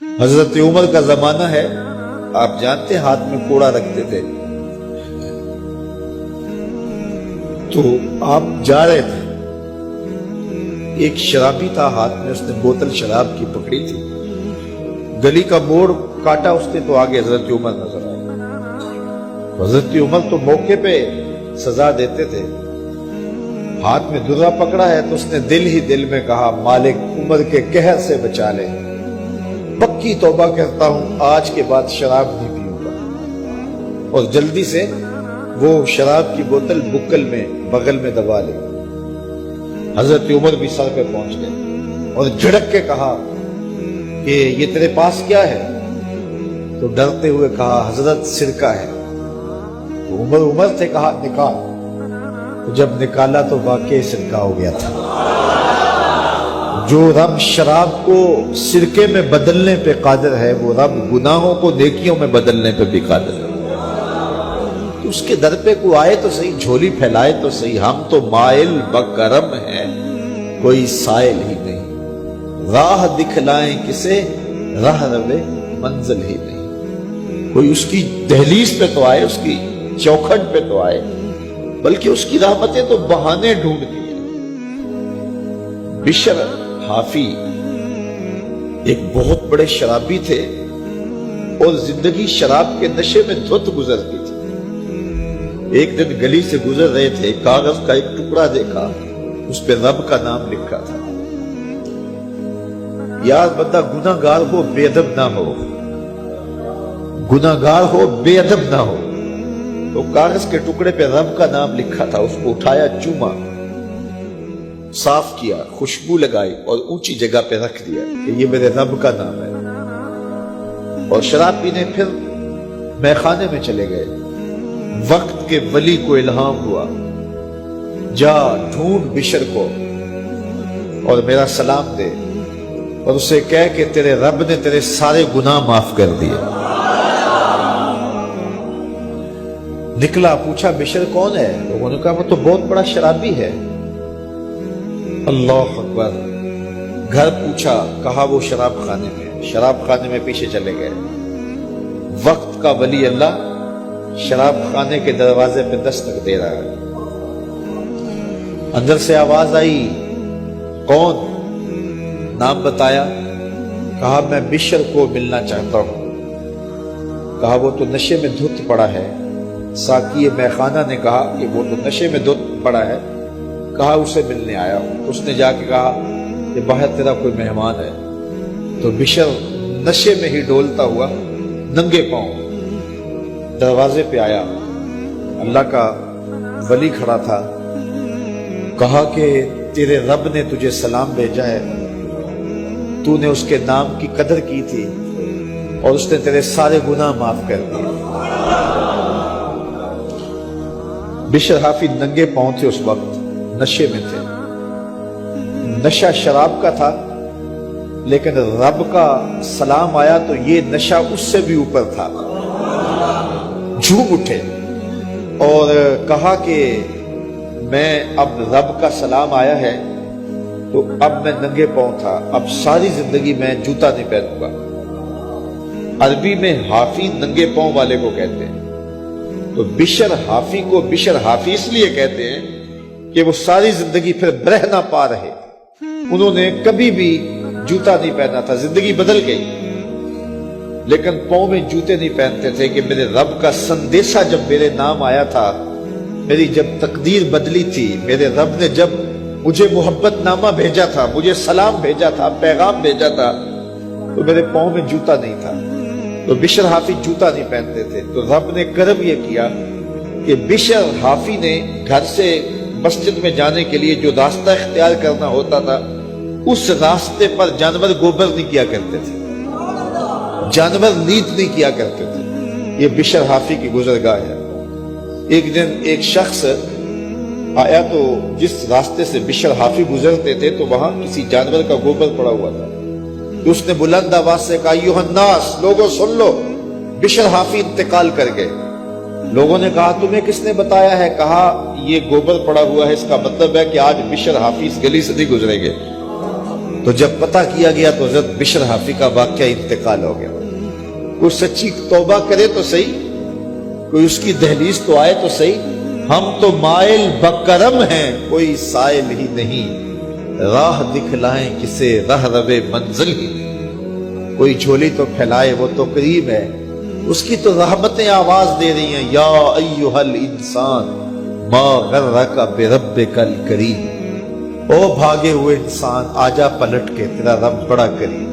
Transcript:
حضرت عمر کا زمانہ ہے، آپ جانتے ہاتھ میں کوڑا رکھتے تھے، تو آپ جا رہے تھے، ایک شرابی تھا، ہاتھ میں اس نے بوتل شراب کی پکڑی تھی، گلی کا موڑ کاٹا اس نے تو آگے حضرت عمر نظر آئے۔ حضرت عمر تو موقع پہ سزا دیتے تھے، ہاتھ میں درہ پکڑا ہے تو اس نے دل ہی دل میں کہا مالک عمر کے قہر سے بچا لے، پکی توبہ کرتا ہوں آج کے بعد شراب نہیں پیوں گا، اور جلدی سے وہ شراب کی بوتل بکل میں بغل میں دبا لی۔ حضرت عمر بھی سر پہ پہنچ گئے اور جھڑک کے کہا کہ یہ تیرے پاس کیا ہے؟ تو ڈرتے ہوئے کہا حضرت سرکہ ہے۔ تو عمر سے کہا نکال، تو جب نکالا تو واقعی سرکہ ہو گیا تھا۔ جو رب شراب کو سرکے میں بدلنے پہ قادر ہے، وہ رب گناہوں کو نیکیوں میں بدلنے پہ بھی قادر ہے۔ تو اس کے در پہ کوئی آئے تو صحیح، جھولی پھیلائے تو صحیح، ہم تو مائل بکرم ہیں، کوئی سائل ہی نہیں، راہ دکھلائیں کسے راہ روے منزل ہی نہیں۔ کوئی اس کی دہلیز پہ تو آئے، اس کی چوکھٹ پہ تو آئے، بلکہ اس کی رحمتیں تو بہانے ڈھونڈتی ہیں۔ بشر حافی ایک بہت بڑے شرابی تھے اور زندگی شراب کے نشے میں دھت گزرتی تھی۔ ایک دن گلی سے گزر رہے تھے، کاغذ کا ایک ٹکڑا دیکھا، اس پہ رب کا نام لکھا تھا۔ یار بندہ گناہ گار ہو بے ادب نہ ہو، گناہ گار ہو بے ادب نہ ہو۔ تو کاغذ کے ٹکڑے پہ رب کا نام لکھا تھا، اس کو اٹھایا، چوما، صاف کیا، خوشبو لگائی اور اونچی جگہ پہ رکھ دیا کہ یہ میرے رب کا نام ہے، اور شراب پینے پھر میخانے میں چلے گئے۔ وقت کے ولی کو الہام ہوا، جا ڈھونڈ بشر کو اور میرا سلام دے اور اسے کہہ کہ تیرے رب نے تیرے سارے گناہ معاف کر دیے۔ نکلا، پوچھا بشر کون ہے؟ لوگوں نے کہا وہ تو بہت بڑا شرابی ہے۔ اللہ اکبر۔ گھر پوچھا، کہا وہ شراب خانے میں۔ شراب خانے میں پیچھے چلے گئے۔ وقت کا ولی اللہ شراب خانے کے دروازے پہ دستک دے رہا ہے۔ اندر سے آواز آئی، کون؟ نام بتایا، کہا میں بشر کو ملنا چاہتا ہوں۔ کہا وہ تو نشے میں دھت پڑا ہے۔ ساقی میخانہ نے کہا کہ وہ تو نشے میں دھت پڑا ہے، کہا اسے ملنے آیا ہوں۔ اس نے جا کے کہا کہ باہر تیرا کوئی مہمان ہے۔ تو بشر نشے میں ہی ڈولتا ہوا ننگے پاؤں دروازے پہ آیا۔ اللہ کا ولی کھڑا تھا۔ کہا کہ تیرے رب نے تجھے سلام بھیجا ہے، تو نے اس کے نام کی قدر کی تھی اور اس نے تیرے سارے گناہ معاف کر دیے۔ بشر حافی ننگے پاؤں تھے، اس وقت نشے میں تھے۔ نشہ شراب کا تھا، لیکن رب کا سلام آیا تو یہ نشہ اس سے بھی اوپر تھا۔ جھوم اٹھے اور کہا کہ میں اب رب کا سلام آیا ہے تو اب میں ننگے پاؤں تھا، اب ساری زندگی میں جوتا نہیں پہنوں گا۔ عربی میں حافی ننگے پاؤں والے کو کہتے ہیں۔ تو بشر حافی کو بشر حافی اس لیے کہتے ہیں کہ وہ ساری زندگی پھر برہنہ پا رہے، انہوں نے کبھی بھی جوتا نہیں پہنا تھا، زندگی بدل گئی، لیکن پاؤں میں جوتے نہیں پہنتے تھے کہ میرے رب کا سندیسہ جب میرے نام آیا تھا، میری جب تقدیر بدلی تھی، میرے رب نے جب مجھے محبت نامہ بھیجا تھا، مجھے سلام بھیجا تھا، پیغام بھیجا تھا، تو میرے پاؤں میں جوتا نہیں تھا۔ تو بشر حافی جوتا نہیں پہنتے تھے، تو رب نے کرم یہ کیا کہ بشر حافی نے گھر سے مسجد میں جانے کے لیے جو راستہ اختیار کرنا ہوتا تھا، اس راستے پر جانور گوبر نہیں کیا کرتے تھے، جانور نیت نہیں کیا کرتے تھے۔ یہ بشر حافی کی گزرگاہ ہے۔ ایک دن ایک شخص آیا تو جس راستے سے بشر حافی گزرتے تھے تو وہاں کسی جانور کا گوبر پڑا ہوا تھا۔ تو اس نے بلند آواز سے کہا، ایھا الناس، لوگوں سن لو، بشر حافی انتقال کر گئے۔ لوگوں نے کہا تمہیں کس نے بتایا ہے؟ کہا یہ گوبر پڑا ہوا ہے، اس کا مطلب ہے کہ آج بشر حافی اس گلی سے نہیں گزریں گے۔ تو جب پتہ کیا گیا تو حضرت بشر حافی کا واقعہ انتقال ہو گیا. کوئی سچی توبہ کرے تو صحیح, کوئی اس کی دہلیز تو آئے تو صحیح. ہم تو مائل بکرم ہیں, کوئی سائل ہی نہیں, راہ دکھلائیں کسے راہ ربے منزل ہی نہیں. کوئی جھولی تو پھیلائے وہ تو کریم ہے, اس کی تو رحمتیں آواز دے رہی ہیں, یا ایھا الانسان ما غرک بربک الکریم. او بھاگے ہوئے انسان, آجا پلٹ کے, تیرا رب بڑا کریم.